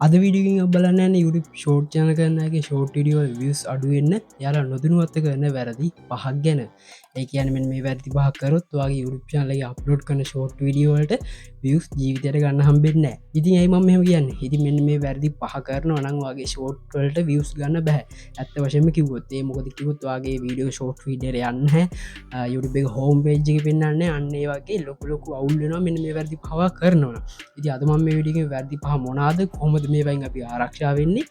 අද විඩිය බලන්න YouTube short චන කරන්නගේ short Dio වියස් අඩුවෙන්න යාලා නොදනුවත්ත කරන්න වැරදි පහක් ගැන ඒ කියන මේ වැරදි පහකරොත් වගේ යුරප්ෂාලගේ අප්ලෝඩ් කන ෂෝට් විඩියෝවලට වියස් ජීවිතයට ගන්න හම්බෙන්න ඉතින් ඇයි මම කියන්න හිති මෙන්න මේ වැරදි පහ කරන අනං වගේ ෂෝට්වලට වියස් ගන්න බැහ ඇත්ත වශම කිවොත්තේ මොකද කිවොත් වගේ වීඩියෝ ෂෝට් විඩර යන්න YouTube හෝම් පේජ්ජි පෙන්න්න අන්නේ වගේ ලොකුලොකු අවුල්ලෙන මෙන්න මේ වැරදි පවා කරනවා ඉති අදම මේ විඩිය වැරදි පහ මොනාද කොමද මේ වයින් අපි ආරක්ෂා වෙන්නේ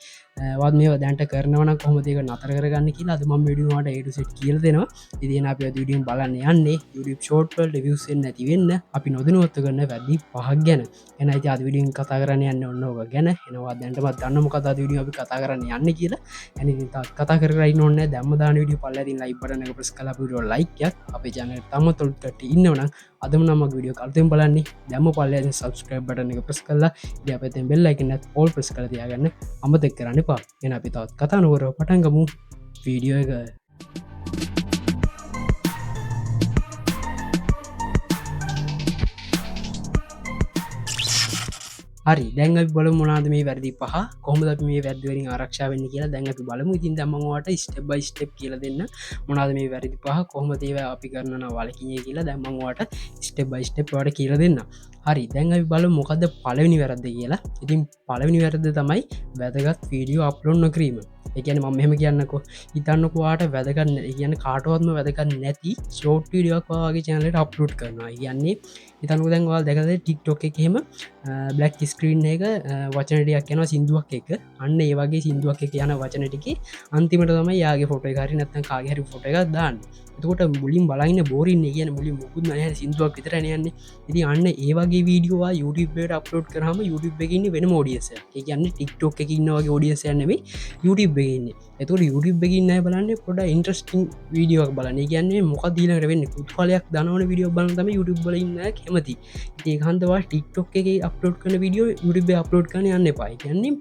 වත් මේ දැන්ට කරනවන කොමදක නතර කරගන්න කියලා අදම විඩියවාට ඒටුසෙට් කියල දෙනවා ඉදින අප දිඩියම් බලන්න යන්නේ YouTube ෂෝට්වල් වියසෙන් නැතිවෙන්න අපි නොදනුවත්ත කරන්න වැදදි පහක් ගැන එන අයිති අද විඩියන් කතා කරන්න යන්න ඔන්නෝක ගැන එනවා දැන්ටමත් දන්නම කතා විඩිය අපි කතා කරන්න යන්න කියලා ඇනි කතා කරයි නොන්න දැම දාන විඩිය පල්ලති ලයි බටන ප්‍රස් කලා පිඩියෝ ලයිකයක් අප ජන තම තොල්ට ඉන්නවනම් අදම නම විඩියෝ කල්තෙන් බලන්නේ දැම පල්ල සබස්ක්‍රයිබ් බටන එක ප්‍රස් කල්ලා ද අපතෙන් බෙල්ල එකනත් ඕල් ප්‍රස් කල තියාගන්න අමතෙක් කරන්න පා එන අපි තවත් කතා නොවර පටන්ගමු වීඩියෝ එක හරි දැන් බල මොනාද මේ වැරදි පහ කොමද මේ වැදවරින් ආරක්ෂාවෙන්න කියලා දැන් අපි බලමු ඉතින් දම්මවාට ස්ටප් බයි ස්ටප් කියල දෙන්න මොනාද මේ වැරදි පහ කොහමදේව අපි කරන්න වලකිය කියලා දැම්මවාට ස්ටප් බයි ස්ටප් වාට කියල දෙන්න හරි දැන් අපි බල මොකද පලවෙනි වැරද්ද කියලා ඉතින් පලවෙනි වැරද තමයි වැදගත් වීඩියෝ අප්ලෝඩ් නොක්‍රීම එකන ම මෙහම කියන්නකො ඉතන්නකවාට වැදගන්න කියන්න කාටවත්ම වැදගන්න නැති ෂෝට් ඩියක් වගේ චනලට අප්ලෝඩ් කරනවා කියන්නේ ඉතනු දැන්වල් දැකද ටික්ටොක් එකහෙම බ්ලක් ස්ක්‍රීන් එක වචනටයක් යන සිින්දුවක් එක අන්න ඒවගේ සිින්දුවක් එක යන වචනටික අන්තිමට තම යාගේ ෆොට හරි නත්තන් කාගහරි ෆොට එකක් දාන්න එතකොට මුලින් බලන්න බෝරින්න කියන මුලින් මුකුත් නය සිින්දුවක් විතරනයන්නේ ඉති අන්න ඒවගේ වීඩියෝවා YouTubeට අප්ලෝඩ් කරහම YouTube එකන්න වෙන ෝඩියස කියන්න ටික්ටොක් එක ඉන්නවගේ ෝඩියස නෙේ YouTube එකන්න එතුට YouTube එකන්න බලන්න පොඩ ඉන්ට්‍රස්ටිං වීඩියෝක් බලන්න කියන්නේ මොක දීලට වෙන්න කුත්හලයක් දනවන විඩියෝ බලතම YouTube බලන්න කැමති ඒහන්දවා ටික්ටොක් එක අප්ලෝඩ් කන විඩියෝ YouTube අප්ලෝඩ් කන යන්න පායි කියන්නේ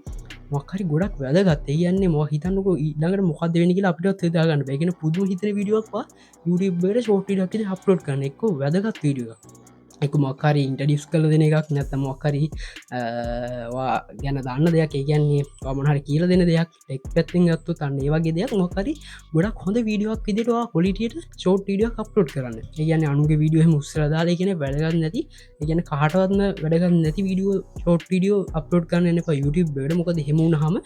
මොක්හරි ගොඩක් වැදගත් කියන්නේ මො හිතන්නක ඊළඟට මොකද වෙනි කියලා අපිට දාගන්න බැගෙන පුදු හිතන විඩියෝක්වා YouTubeට ෂෝට්ටක් අප්ලෝඩ් කරන එක වැදගත් වීඩියෝ එක මොක්කාරි ඉන්ටඩියස් කල දෙන එකක් නැත මොක්කරි ගැන දන්න දෙයක් ඒගන්නේ මහර කියල දෙන දෙයක් ටෙක් පැත්තිෙන් ගත්තු තන්න ඒවගේ දෙයක් මොකරි ගොඩක් හොඳ වීඩියක් විදිටවා පොලිටියට ෂෝට් ඩියක් අප්ලෝඩ් කරන්න ඒගන අනුගේ වීඩියෝ මුස්රදාල කියෙන වැඩගන්න නැති ඒගන කාටවත්ම වැඩගන්න නැති වීඩියෝ ෂෝට් ඩියෝ අප්ලෝඩ් කරන්න එප YouTube බඩ මොකද හෙමුණ හම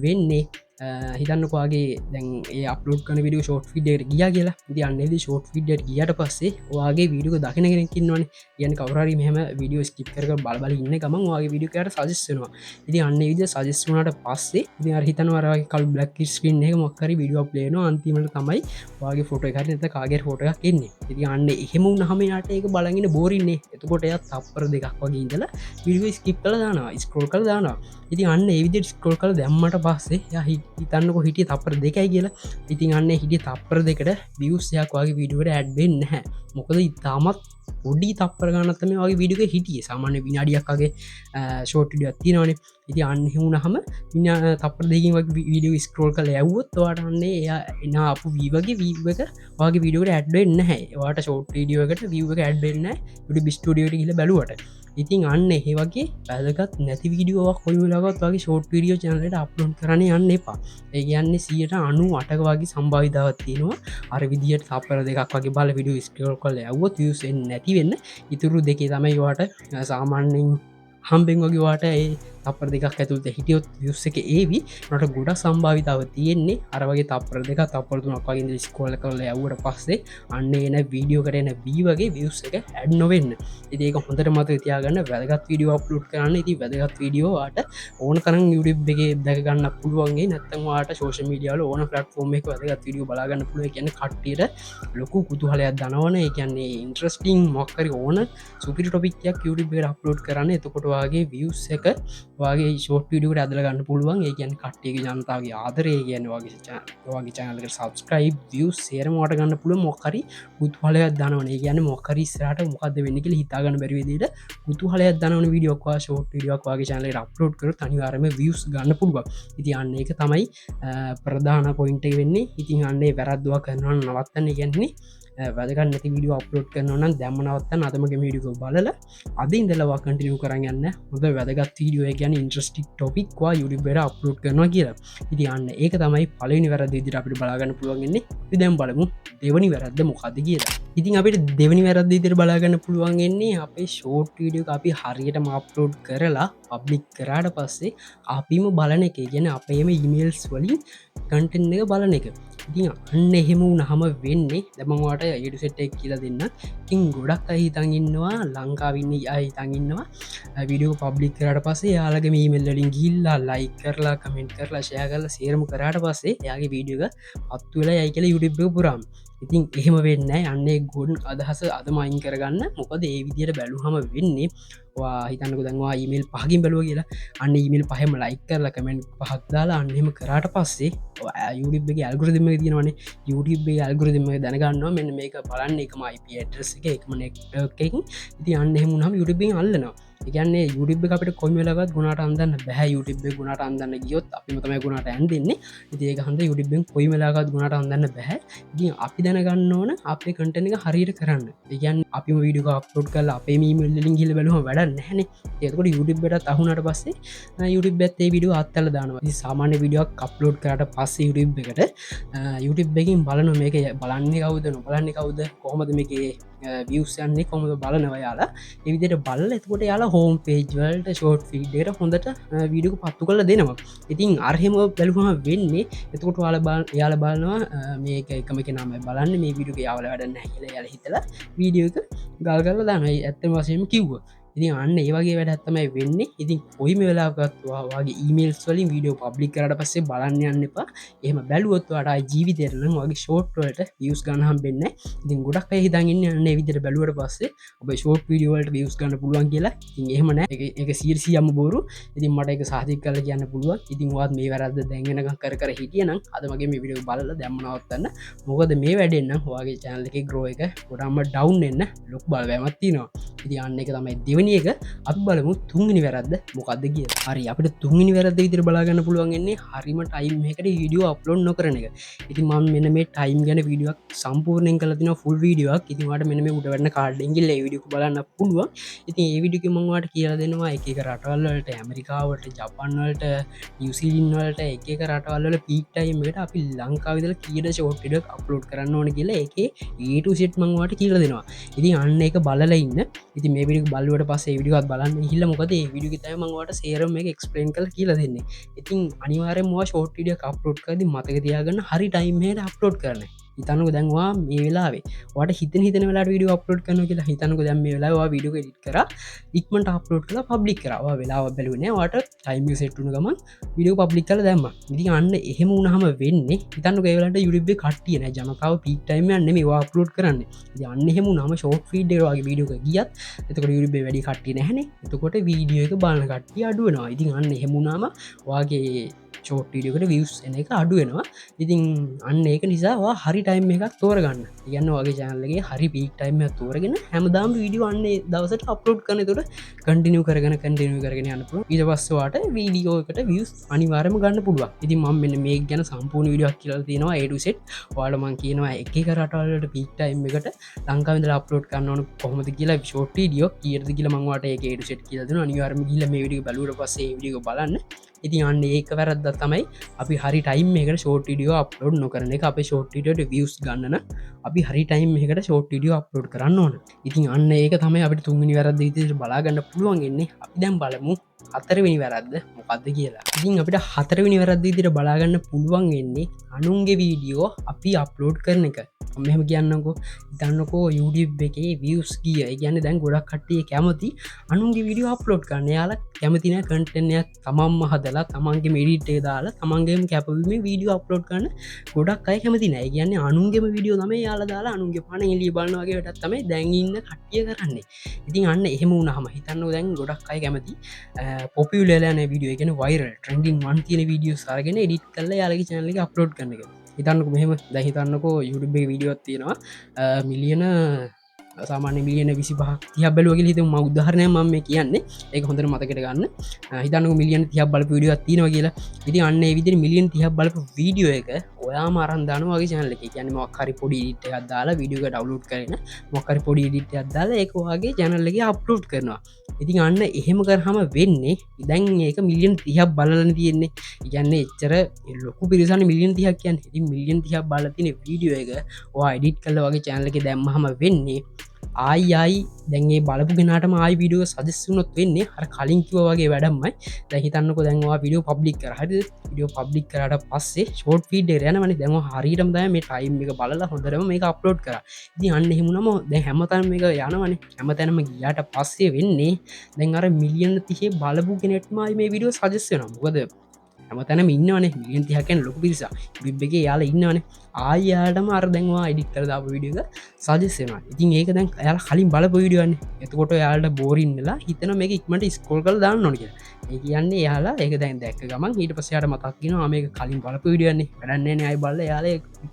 වෙන්නේ හිතන්නකවාගේ දැන් ඒ අප්ලෝඩ් කන විඩිය ෂෝට් ෆිඩට ගිය කියලා ද අන්නද ෂෝට් ෆිඩට ගියට පස්සේ වගේ විඩියක දකිනගෙනකින්නවන යන කවරරි මෙහම විඩියෝ ස්ටිප්කර බලබල ඉන්න ගමන් වගේ විඩියකට සජස්සනවා ඉති අන්න විද සජස්වනට පස්සේ ඉදි අර්හිතනවර කල් බ්ලක් ස්ක්‍රීන් එක මොක්කරි විඩියෝ ප්ලේන අන්තිමට තමයි වගේ ෆොට එකර නත කාගේ ෆොට එකක් එන්නේ ඉති අන්න එහෙම හමයාට ඒක බලගෙන බෝරන්නේ එතකොට එයත් තප්පර දෙකක් වගේ ඉදලා විඩියෝ ස්කිප් කල දානවා ස්කෝල් කල දානවා ඉති අන්න එවිදි ස්කෝල් කල දැම්මට පස්සේ යහි ඉතන්නක හිටිය තපර දෙකයි කියලා ඉතින් අන්න හිටිය තප්පර දෙකට වියස්යක් වගේ විඩුවට ඇඩ්බෙන් නැහැ මොකද ඉතාමත් පොඩි තප්පර ගන්නත්තම වගේ විඩික හිටිය සාමාන්‍ය විනාඩියක්ගේ ෂෝට්ටිඩිය අත්තිනවන ඉති අන්න හුණ හම තපර දෙකින් වගේ වීඩියෝ ස්කරෝල් කල ඇව්වොත් වාටන්නේ එය එන අප වීවගේ වීක වගේ විඩියට ඇඩ්වෙන්න හැ වාට ෂෝට් ඩියෝකට වීක ඇඩ්වෙන්න ඩි බිස්ටඩියට කියල බැලුවට ඉතින් අන්න ඒ වගේ පැදගත් නැති වීඩියෝවක් කොයි ලගත් වගේ ෂෝට් විඩියෝ චනලට අප්ලෝඩ් කරන යන්න එපා ඒ කියන්නේ 98 වගේ සම්භාවිතාවත් තියෙනවා අර විදිහට තප්පර දෙකක් වගේ බල විඩියෝ ස්ක්‍රෝල් කරලා ඇව්වොත් views එන්නේ නැති වෙන්න ඉතුරු දෙකේ තමයි වාට සාමාන්‍යයෙන් හම්බෙන් වගේ වාට ඒ තපර දෙකක් ඇතුළත හිටියොත් වියස් එක ඒවි නට ගොඩ සම්භාවිතාව තියෙන්නේ අරවගේ තපර දෙක තපරතුනක් වගේ ස්කෝල කරල ඇවට පස්සේ අන්න එන වීඩියෝ කරන බී වගේ වියස් එක ඇඩ් නොවෙන්න ඒක හොඳට මත තියාගන්න වැදගත් වීඩියෝ අප්ලෝඩ් කරන්න ඉති වැදගත් වීඩියෝවාට ඕන කරන YouTube එක දැකගන්න පුළුවන්ගේ නැත්තමවාට ශෝෂ මීඩියාල ඕන පලට්ෆෝර්ම් එක වැදගත් වීඩියෝ බලාගන්න පුළුව කියන කට්ටියට ලොකු කුතුහලයක් දනවන කියන්නේ ඉන්ට්‍රස්ටිං මොක්කරි ඕන සුපිරි ටොපික්යක් YouTube එකට අප්ලෝඩ් කරන්න එතකොටවාගේ වියස් එක වගේ ෂෝට් විඩියට ඇදල ගන්න පුළුවන් ඒ කියන් කට්ටියක ජනතාවගේ ආදරය කියන වගේ චනලක සබස්ක්‍රයිබ් විය සේරමට ගන්න පුළුව මොක්කරි පුතුහලයක් දනවන කියන්න මොක්කරි ස්රට මොකද වෙන්නක හිතාගන්න බැරිවිදිට පුතුහලයක් දනවන විඩියෝක්වා ෂෝට් විඩියක් වගේ චනල අප්ලෝඩ් කර අනිවාරම වියස් ගන්න පුළුව ඉති අන්න එක තමයි ප්‍රධාන පොයින්ට වෙන්නේ ඉතින් අන්නේ වැරද්දවා කරනවා නවත්තන්න ගැන්නේ වැදගන්න නැති විඩියෝ අප්ලෝඩ් කරනවනම් දැම්මනවත්තන් අතමගේ වීඩියෝ බලල අද ඉඳලවා කටිනිය කරගන්න හොද වැදගත් වීඩියෝ ගැන ඉන්ට්‍රස්ටික් ටොපික්වා යුඩිබට අප්ලෝඩ් කරනවා කියලා ඉතියන්න ඒක තමයි පලනි වැරද ඉදිර අපිට බලාගන්න පුළුවන්ගන්නේ විදැම් බලමු දෙවනි වැරද්ද මොකද කියලා ඉතින් අපිට දෙවනි වැරද ඉදිර බලාගන්න පුළුවන්ගන්නේ අපේ ෂෝට් වීඩියෝ අපි හරියට අප්ලෝඩ් කරලා පබ්ලික් කරාට පස්සේ අපිම බලන එක ගැන අපේම ඉමේල්ස් වලින් කන්ටෙන් එක බලන එක ඉතින් අන්න එහෙම නහම වෙන්නේ දැමවාට ඉඩු සෙට්ටක් කියලා දෙන්න ඉතින් ගොඩක් අහිතන් ඉන්නවා ලංකාවින්න අහිතන් ඉන්නවා විඩියෝ පබ්ලික් කරට පස්සේ යාලගේ මීමල්ලින් ගිල්ලා ලයි කරලා කමෙන්ට් කරලා ෂය කරලා සේරම කරට පස්සේ යාගේ වීඩියෝක අත්තුල යයි කියල යුඩිබ් පුරම් ඉතින් එහෙම වෙන්න අන්නේ ගොඩන් අදහස අදමයින් කරගන්න මොකද ඒ විදියට බැලුහම වෙන්නේ හිතන්නක දන්වා ඊමල් පහකින් බැලුව කියලා අන්න ඊමල් පහම ලයික් කරලා කමෙන්ට් පහක්දාලා අන්නෙම කරාට පස්සේ යුඩිබ්ගේ අල්ගුරදිම තියෙනවනේ යුඩිබ්ගේ අල්ගුරදිම දැනගන්නවා මෙන්න මේක බලන්න එකම IPඩ්‍රස් එක එකම නෙක්ටකින් ඉති අන්න එහෙමුණම් යුඩිබෙන් අල්ලනවා එකන්නේ යුඩිබ් අපට කොමලගත් ගුණට අන්දන්න බැහ යුටිබ් ගුණට අන්දන්න ගියොත් අපිමතම ගුණට ඇන්දන්නේ ඒක හන්ද යුඩිබෙන් කොයිමලාගත් ගුණට අන්දන්න බැහැ දී අපි දැනගන්න ඕන අපේ කටන එක හරියට කරන්න ඒගන් අපි විඩික අප්ලෝඩ් කල අපේ මීමල්ලින් හිල බලුව වැඩ නැන ඒකට යුඩිබ්බට අහුනට පස්සේ යුඩිබ් ඇත්තේ විඩිය අත්තල දානවා සාමාන්‍ය විඩියක් අප්ලෝඩ් කරට පස්සේ යුඩිබ් එකට යුටිබ්බකින් බලන මේක බලන්නේ කවුද නොබලන්නේ කවුද කොහොමද මේකේ වියසන්නේ කොමද බලනවයාලා එවිදිට බල්ල එතකොට යාලා හෝම් පේජ්වල්ට ෂෝට් ෆීඩ්ඩට හොඳට වීඩියක පත්තු කල දෙනවා ඉතින් අර්හෙම බැලුහම වෙන්නේ එතකොට වාල යාල බලනවා මේක එකම නම බලන්න මේ විඩියක යාවල වැඩන්න හිල යාල හිතලා වීඩියෝක ගල් කරල දානයි ඇත්තම වසයම කිව්ව ඉතින් අන්න ඒවගේ වැඩ ඇත්තමයි වෙන්න ඉතින් කොයිම වෙලාගත්වාගේ ඊමේල්ස් වලින් වීඩියෝ පබ්ලික් කරට පස්සේ බලන්න යන්න එපා එහම බැලුවොත්වාට ජීවිතරන වගේ ෂෝට්වලට වියස් ගනහම් වෙන්න ඉතින් ගොඩක් හිතගන්න අන්න විදිර බැලුවට පස්සේ ඔබ ෂෝට් වීඩියෝවලට වියස් ගන්න පුළුවන් කියලා ඉතින් එහෙමන එක සීර්සියම බෝරු ඉතින් මට එක සාධික කල කියන්න පුළුව ඉතින් වත් මේ වැරද දැන්ගෙනක කර හිටියනම් අදමගේ මේ විඩියෝ බලල දැම්මනවත්තන්න මොකද මේ වැඩෙන්න්න හවාගේ චැනල එක ග්‍රෝ එක ගොඩම්ම ඩවන්් එන්න ලොක් බලවැමත්තිනවා ඉති අන්න එක තමයි දෙවනි එක අපි බලමු තුන්ගනි වැරද්ද මොකක්ද කිය හරි අපට තුන්ගනි වැරද ඉදිරි බලාගන්න පුළුවන්ගන්නේ හරිම ටයිම් එකට විඩියෝ අප්ලෝඩ් නොකරන එක ඉති ම මෙන මේ ටයිම් ගැන විඩියක් සම්පූර්ණයෙන් කලතින ෆුල් වීඩියක් ඉතිවාට මෙන මේ උටවන්න කාඩ්ඩෙන්ගිල්ල විඩියක බලන්න පුළුවන් ඉතින් ඒ විඩික මංවාට කියලා දෙනවා එක රටවල්ලට ඇමරිකාවට ජපන්වලට නිවසිලින්වලට එක රටවල්ල පිටයිමට අපි ලංකාවිදල කියද ෂෝට්ටඩක් අප්ලෝඩ් කරන්න ඕන කියලා එක ඒට සෙට් මංවාට කියල දෙනවා ඉතින් අන්න එක බලල ඉන්න ඉති මේ විඩි බලුවට පසේ විඩියත් බලන්න හිල්ල මොකද විඩිය තම මංවට සේරම එක එක්ස්පලේන් කල කියල දෙන්නේ ඉතින් අනිවාර මවා ෂෝට්ටිඩිය අප්ලෝඩ් කරද මතක තියාගන්න හරි ටයිම්හට අප්ලෝඩ් කරන හිතනක දැන්වා මේ වෙලාවේ වට හිත හිතන වෙලා විඩිය අප්ලෝඩ් කරන කියලා හිතනක දැම මේ වෙලාවා විඩියෝ එඩිට කර ඉක්මට අප්ලෝඩ් කලා පබ්ලික් කරවා වෙලාව බැලුවන වට ටයිම සෙට්ටුන ගමන් විඩියෝ පබ්ලික් කල දැම්ම ඉදි අන්න එහෙම උනහම වෙන්නේ හිතනක ඒවලට යුඩිබ් කටියන ජනකාව පිටයිම අන්න මේ අප්ලෝඩ් කරන්න යන්න එහෙම නම ෂෝට් ෆීඩ්ඩවාගේ විඩියෝක ගියත් එතකට යුඩිබේ වැඩි කට්ටිය නැහැන එතකොට වීඩියෝ එක බලන කට්ටිය අඩුවනවා ඉතින් අන්න එහෙමුණාම වගේ ෂෝට්ටිඩියකට වියස් එන එක අඩුවෙනවා ඉතින් අන්න ඒක නිසාවා හරි ටයිම් එකක් තෝරගන්න යන්න වගේ චානලගේ හරි පික් ටයිම් තෝරගෙන හැමදාම් වීඩියෝ අන්නේ දවසට අප්ලෝඩ් කන තුට කටිනිය කරගෙන කටිනිය කරගෙන යන්නපු ඉදවස්වාට වීඩියෝකට වියස් අනිවාරම ගන්න පුළුව ඉති ම මෙන්න මේ ගැන සම්පූර්ණ විඩියක් කියල තියෙනවා ඒඩුසෙට් වාඩමන් කියනවා එක රටවලට පික්ටයිම් එකට ලංකාවිද අප්ලෝඩ් කන්නවන කොහොමද කියලා ෂෝට්ටිඩියෝ කියද කියල මංවාට ඒ ඒඩුසෙට් කියලදන අනිවාරම ගිල මේ විඩිය බලුට පසේ විඩියෝ බලන්න ඉතින් අන්න ඒක වැරද්ද තමයි අපි හරි ටයිම් එකට ෂෝට්ටිඩියෝ අප්ලෝඩ් නොකරන එක අප ෂෝට්ටිට වියස් ගන්නන අපි හරි ටයිම් එකට ෂෝට්ටිඩියෝ අප්ලෝඩ් කරන්න ඕන ඉතින් අන්න ඒක තමයි අපට තුන්ගනි වැරද ඉතිට බලාගන්න පුළුවන්ගන්නේ අපි දැම් බලමු හතරවෙනි වැරද්ද මොකක්ද කියලා ඉතින් අපිට හතරවෙනි වැරද්ද ඉදිට බලාගන්න පුළුවන් එන්නේ අනුන්ගේ වීඩියෝ අපි අප්ලෝඩ් කරන එක මෙහම කියන්නකෝ දන්නකෝ YouTube එකේ වියස් කිය ගැන දැන් ගොඩක් කට්ටිය කැමති අනුන්ගේ විඩියෝ අප්ලෝඩ් කරන්න යාල කැමතින කටනයක් තමම්ම හදලා තමන්ගේ මෙඩිටේ දාලා තමන්ගේම කැපවීම වීඩියෝ අප්ලෝඩ් කරන ගොඩක් අයි කැමති නෑ කියන්නේ අනුන්ගේම විඩියෝ තම යාල දාලා අනුන්ගේ පන එලි බලන්නගේ වැටත් තමයි දැන්ඉන්න කට්ටිය කරන්නේ ඉතින් අන්න එහෙම වුණහම හිතන්න දැන් ගොඩක් අයි කැමති පොපියලන විඩියෝ ගෙන වයිර ට්‍රෙන්ඩින් වන් තියන විඩියෝ සාරගෙන එඩිට් කල්ල යාලගේ චනලක අප්ලෝඩ් කරන එක හිතන්නක මෙහෙම දැහිතන්නකෝ යුඩුබේ විඩියෝත් තියෙනවා මිලියන සාමාන්‍ය මිලියන 25 30 බැලුවගේ හිතමු මම උදාහරණයක් මම මේ කියන්නේ ඒක හොඳට මතකයට ගන්න හිතන්නකෝ මිලියන 30ක් බලපු වීඩියෝවක් තියෙනවා කියලා ඉතින් අන්න ඒ විදිහට මිලියන 30ක් බලපු වීඩියෝ එක ඔයා මරන්දාන වගේ චැනල එක ගැන මොක්කරි පොඩි ට අදාලා විඩියක ඩවලෝඩ් කරන මොක්කරි පොඩි ඩිට අදාලා එකවාගේ චැනල්ලගේ අප්ලෝඩ් කරනවා ඉතින් අන්න එහෙම කරහම වෙන්නේ ඉදැන් ඒක මිලියන් තිහක් බලන තියෙන්නේ ඉගන්න එච්චර ලොකු පිරිසන මිලියන් තිහක් කියන් හෙති මිලියන් තිහක් බලතින වීඩියෝ එක එඩිට් කල්ල වගේ චැනලක දැම්මහම වෙන්නේ ආයි දැන්ගේ බලපු ගෙනටම ආයි විඩියෝ සදස්සුනොත් වෙන්නේ හර කලින්කිව වගේ වැඩම්මයි දැහිතන්නක දැන්වා විඩියෝ පබ්ලික් කරහද විඩියෝ පබ්ලික් කරට පස්සේ ෂෝට් ෆීඩ යනවන දැම හරිටම දෑ මේ ටයිම් එක බලලා හොඳරම මේ අප්ලෝඩ් කර ඉති අන්න හිමුණම දැ හැමතන් එක යනවන හැමතැනම ගියාට පස්සේ වෙන්නේ දැන් අර මිලියන් තිහේ බලපු කෙනෙට්මයි මේ විඩියෝ සජස්සන මොකද හැමතැන ඉන්නවන මිලියන් තිහකැන් ලොක පිරිසා බිබ් එක යාල ඉන්නවන ආයාටම අර්දැන්වා අඩික් කර දාපු විඩියක සජස්සෙනවා ඉතින් ඒක දැන් යාල කලින් බලපු විඩියෝන්න එතකොට යාලට බෝරින්නලා හිතන මේ ඉක්මට ස්කෝල් කල් දාන්න නොනික ඒ කියන්නේ යාලා ඒක දැන් දැක්ක ගමන් ඊට පසයාට මතක්ගෙන මේක කලින් බලපු විඩියන්නේ වැඩන්නේ අයි බල්ල යාල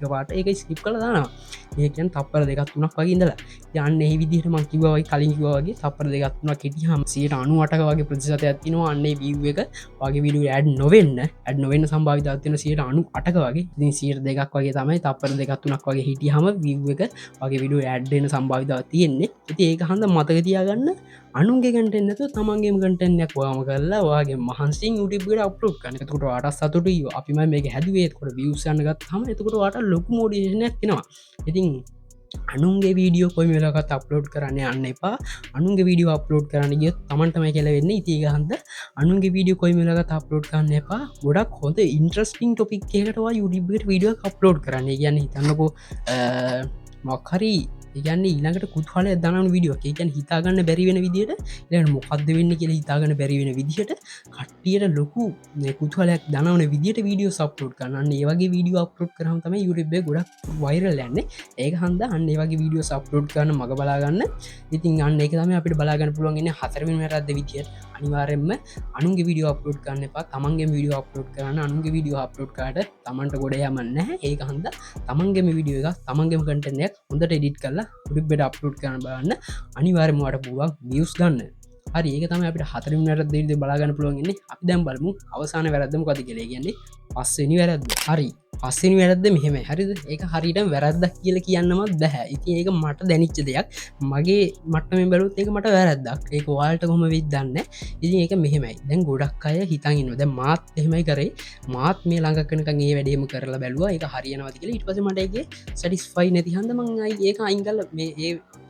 පාට ඒක ස්කිප් කළ දානවා ඒකන් තප්පර දෙකත් තුනක් වගේඉදලා යන්න ඒ විදිහට මංකිවයි කලින්කිවගේ තපර දෙගත්තුනක් කෙටි හම සියට අනුවටක වගේ ප්‍රතිසත ඇතිනවා අන්නේ බිව් එක වගේ විඩිය ඇඩ් නොවෙන්න ඇඩ් නොවෙන්න සම්භාවිතත්වන සියට අනු අටක වගේ ඉතින් සියට දෙකක් වගේ තමයි තපර දෙකත්තුනක් වගේ හිටිය හම විව් එක වගේ විඩිය ඇඩ්ඩෙන සම්භාවිතාව තියෙන්නේ ඇති ඒක හන්ද මතකතියාගන්න අනුන්ගේ කටෙන්න්නතු තමන්ගේ කටෙන්යක් වාම කරලා වගේ මහන්සින් ුටිබට අප්ලෝඩ් කනකට අට සතුට අපිම මේ හැදුවේකොට වියසන්නගත් හම එතකොට වට ලොකු මෝඩිෂනයක් කෙනවා ඉතින් අනුන්ගේ වීඩියෝ කොයි වෙලකත් අප්ලෝඩ් කරන්න අන්න එපා අනුන්ගේ වීඩියෝ අප්ලෝඩ් කරන්න ගිය තමන්ටම කියලවෙන්න ඉතිගහන්ද අනුන්ගේ වීඩියෝ කොයි වෙලකත් අප්ලෝඩ් කරන්න එපා ගොඩක් හොඳ ඉන්ට්‍රස්ටිං ටොපික් එකටවා යුඩිබට වීඩියෝ අප්ලෝඩ් කරන්න ගැන්න හිතන්නකෝ මොක්හරි ඒගන්න ඊළඟට කුත්හල දන විඩියෝ ඒකන් හිතාගන්න බැරිවෙන විදිට ල මොකක්ද වෙන්න කියලා හිතාගන්න බැරිවෙන විදිහට කට්ටියට ලොකු කුතුහලයක් දනවන විදිට වීඩියෝ සප්ලෝඩ් කරන්න ඒවගේ වීඩියෝ අප්ලෝඩ් කරම තම යුරබ ගොඩක් වෛරල් යන්න ඒක හන්ද අන්න ඒවගේ වීඩියෝ සප්ලෝඩ් කරන මඟ බලාගන්න ඉතින් අන්න එක තම අපිට බලාගන්න පුළුවන්ගෙන හතරමින් රද විදියට අනිවාරෙන්ම අනුගේ විඩියෝ අප්ලෝඩ් කරන්න එපා තමන්ගේ විඩියෝ අප්ලෝඩ් කරන්න අනුගේ විඩියෝ අප්ලෝඩ් කාට තමන්ට ගොඩ යමන්න ඒක හන්ද තමන්ගේම විඩියෝ එක තමන්ගේම කටනයක් හොඳට එඩිට් කරලා ුඩිබෙට අප්ලෝඩ් කරන බලන්න අනිවාරමට පුළුවන් වියස් ගන්න හරි ඒක තම අපට හතරිමට දෙද බලාගන්න පුළුවන්න්නේ අපි දැම් බලමු අවසාන වැරද්දම කති කෙලේ කියන්නේ පස්සනි වැරද්ද හරි පස්සනි වැරද්ද මෙහෙම හරිද ඒක හරිට වැරද්දක් කියල කියන්නමත් දැහැ ඉති ඒක මට දැනිච්ච දෙයක් මගේ මටම බැලුත් ඒක මට වැරද්දක් ඒක වාල්ට කොම වෙත් දන්න ඉතින් ඒක මෙහෙමයි දැන් ගොඩක් අය හිතන්න්න ද මාත් එහෙමයි කරේ මාත් මේ ළඟකනකගේ වැඩේම කරලා බැලවා එක හරියනවති කියල ඉට පස මටගේ සටිස්ෆයි නැති හන්ද මංයි ඒක අයිංගල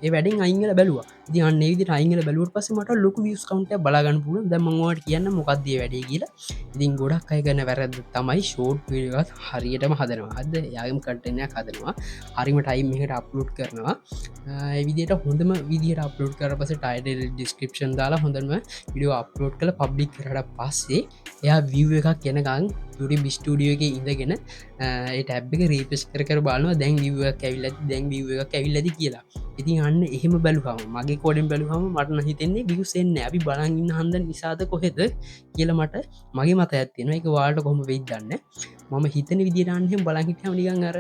ඒ වැඩෙන් අයිංගල බැලවා දන්න විදි අයිංගල බැලුවට පස මට ලොක වියස් කවන්ට බලාගන්න පුල දමංවාට කියන්න මොකක්දේ වැඩේ කියලා ඉතින් ගොඩක් අයගන්න වැරද තමයි ෂෝට් පිළිගත් හරියටම හදනවා අද යාගම් කටනයක් හදනවා හරිම ටයිම් එකට අප්ලෝඩ් කරනවා විදිට හොඳම විදිට අප්ලෝඩ් කර පස ටයිඩල් ඩිස්ක්‍රපෂන් දාලා හොඳම විඩියෝ අප්ලෝඩ් කළ පබ්ලික් කරට පස්සේ එයා විව් එකක් කෙනකං යුරි බිස්ටඩියෝ එක ඉඳගෙන ඇබ්ක රීපස් කර බලවා දැන් විව කැවිල්ල දැන් විව එක කැවිල්ලද කියලා ඉතින් අන්න එහෙම බැලුහම මගේ කෝඩෙන් බැලුහම මටන හිතෙන්නේ විවසෙන්න අපි බලගන්න හන්ද නිසාද කොහෙද කියල මට මගේ මත ඇත්තිෙන එක වාට කොම වෙයිදන්න මම හිතන විදිරන්හෙම බලහිටම නිගන් අර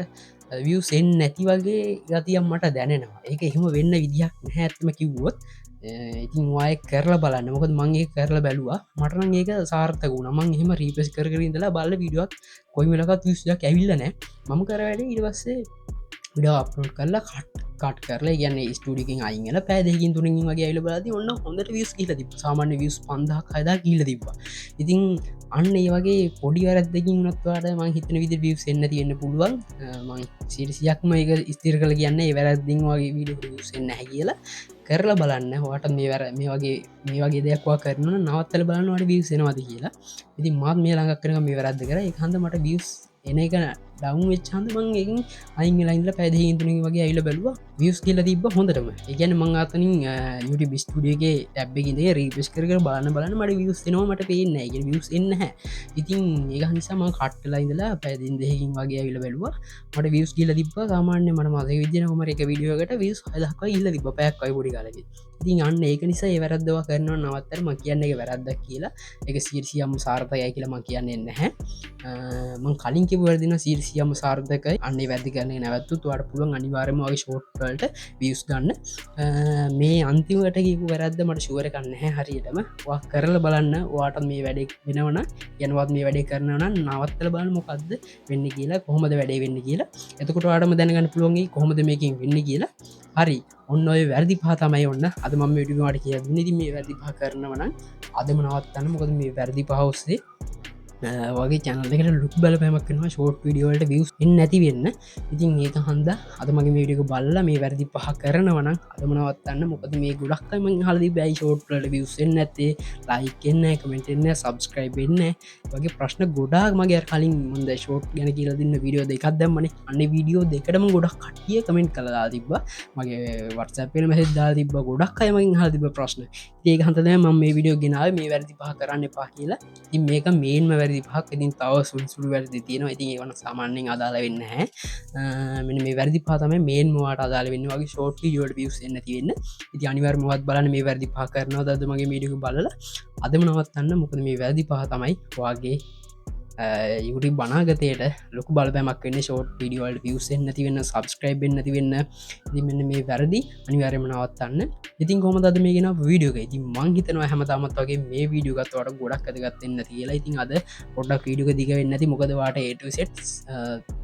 වියසෙන් නැති වගේ ගතියම් මට දැනෙනවා ඒක එහෙම වෙන්න විදිහක් නැහැ ඇත්ම කිව්වොත් ඉතින් වාය කරලා බලන්න මොකද මංගේ කරලා බැලවා මටන ඒක සාර්ථක වුණ මං එහෙම රීපස් කරඉදලා බල්ල විඩුවක් කොයි වෙලකත් විස්යක් ඇවිල්ලනෑ මම කරවැඩ ඉඩවස්සේ විඩ අප්ලෝඩ් කරලා කට් කරලා ගැන ස්ටඩිකින් අයිගල පැදකින් තුරින් වගේ ඇල බලද ඔන්න හොඳට වියස් කියල තිබ සාමාන්‍ය වියස් පන්දක් හදා කියල තිබවා ඉතින් අන්න ඒ වගේ පොඩි වැරදකින් නත්වාට මං හිතන විදි වියස් එන්න තියෙන්න්න පුළුවන් මං සිරිසියක්ම එක ස්තිර කළ කියන්න වැරද්දිං වගේ විඩ එන්න හැ කියලා කරලා බලන්න හට මේ වගේ දෙයක්වා කරන නවත්තල බලන්නවට වියසෙනවාද කියලා ඉතින් මාත් මේ ළඟක් කරන මේ වැරද්ද කර හන්ද මට වියස් එන එක ඩවුන් වෙච්චන්ද මං එකින් අයිංගලයින්ල පැදහින් තුනින් වගේ ඇයිල බැලවා වියස් කියල තිබ හොඳටම එකන මං අතනින් යුටි බිස්ටඩියගේ ඇබ්බෙකිදේ රීපස් කර බලන්න බලන්න මට වියස් නවා මට පේන්න එක වියස් එන්න හැ ඉතින් ඒ නිසාම කට්ටලා ඉඳලා පැදින් දෙහකින් වගේ ඇවිල බැලවා මට වියස් කියල තිබ සාමාන්‍ය මට මද විදින හොම එක විඩියෝකට වියස් හදක් ඉල්ල තිබ පැක් අයි පොඩි කාලක ඉතින් අන්න ඒක නිසා ඒ වැරද්දවා කරනවා නවත්තර ම කියන්න එක වැරද්දක් කියලා එක සිරසියම් සාර්ථකය කියලම කියන්නේ නැහැ මං කලින් කිවරදින සිරසියම් සාර්ථකයි අන්න වැදදි කරන්නේ නැවත්තු තුවට පුළුවන් අනිවාරමගේ ෂෝට්වලට වියස් ගන්න මේ අන්තිමට කිකු වැරද්ද මට ශුවර කන්න හැ හරියටම වා කරල බලන්න වාට මේ වැඩෙක් වෙනවන යනවත් මේ වැඩේ කරනවන නවත්තල බලන්න මොකක්ද වෙන්න කියලා කොහොමද වැඩේ වෙන්න කියලා එතකොට ආටම දැනගන්න පුළුවන්ගේ කොහොමද මේකින් වෙන්න කියලා හරි ඔන්න ඔය වැරදි පහතමයි ඔන්න අද ම ඩිවාට කිය නිදි මේ වැරදි පහ කරනවන අදම නවත්තන්න මොකද මේ වැරදි පහස්සේ වගේ චැනලකට ලුක් බල පැමක්නවා ෂෝට් විඩියෝලට වියස් නැති වෙන්න ඉතින් ඒක හන්ද අද මගේ මේටික බල්ල මේ වැරදි පහ කරනවන අදමනවත්තන්න මොකද මේ ගොඩක්ම හලදි බැයි ෂෝට්ලට වියස්සෙන් ඇත්තේ ලයිකන්න කමෙන්ටෙන්න සබස්ක්‍රයිබ් වෙන්න වගේ ප්‍රශ්න ගොඩාක් මගේ කලින් මුද ෂෝට් ගැන කියල දින්න විඩියෝ දෙකක් දැම්මන අන්න විඩියෝ දෙකටම ගොඩක් කටිය කමෙන්ට් කළලා තිබ මගේ වර්සපෙල් මහෙදදා තිබ ගොඩක් අයමගින් හල තිබ ප්‍රශ්න ඒක හන්තද ම මේ විඩියෝ ගෙනාව මේ වැරදි පහ කරන්න එපා කියලා ති මේක මේන්ම වැරදි පහක් ඉතින් තව සුල්සුළු වැරදි තියෙනවා ඉතින් ඒවන සාමාන්‍යෙන් අදාල වෙන්න හැ මෙ මේ වැරදි පාතම මේන් මවාට අදාල වෙන්න වගේ ෂෝට් ියෝට වියස් එන්න තිවෙන්න ඉති අනිවර් මොවත් බලන්න මේ වැරදි පහ කරනවා දද මගේ මීඩිකු බලල අදම නවත්තන්න මොකද මේ වැරදි පහ තමයි වගේ යුටි බනාගතයට ලොක බලපෑමක් වන්න ෂෝට් පිඩියවල් වියසෙන් නැතිවෙන්න සබස්ක්‍රයිබ් නැති වෙන්න ඉතිමන්න මේ වැරදි අනිවරම නවත්තන්න ඉතින් කොමද මේ ගෙන වීඩියෝක ඉති මංහිතනවා හැමතාමත් වගේ මේ වීඩියෝගත්වට ගොඩක් අදගත්තන්න කියලා ඉතින් අද පොඩක් වීඩියක දිගවෙන්න නැති මොකදවාට ඒටසෙට්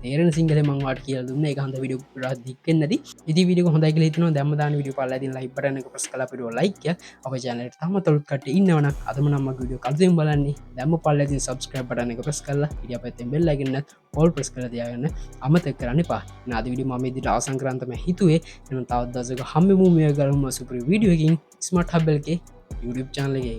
තේරන සිංහල මංවාට කියල දුන්න එක හන්ද විඩියෝ දික්කෙන් නැති ඉති විඩිය හොඳයි ලේතන දැමදාන විඩිය පල්ලති ලයිබරන ප්‍රස් කලපිට ලයික අප ජනට තම තොල්කට ඉන්නවන අදම නම්ම විඩියෝ කල්දම් බලන්නේ දැම පල්ලති සබස්ක්‍රයිබ් පටන එක ප්‍රස් කල්ලා ඉඩිය පැත්තෙන් බෙල්ලගන්න පොල් ප්‍රස් කර දයාගන්න අමතක් කරන්න පා නාද විඩි මමේදිට ආසංක්‍රන්තම හිතුවේ එම තවත් දසක හම්ම මූමය ගරුම සුපරි වීඩියෝකින් ස්මට හබල්ගේ YouTube චානලගේ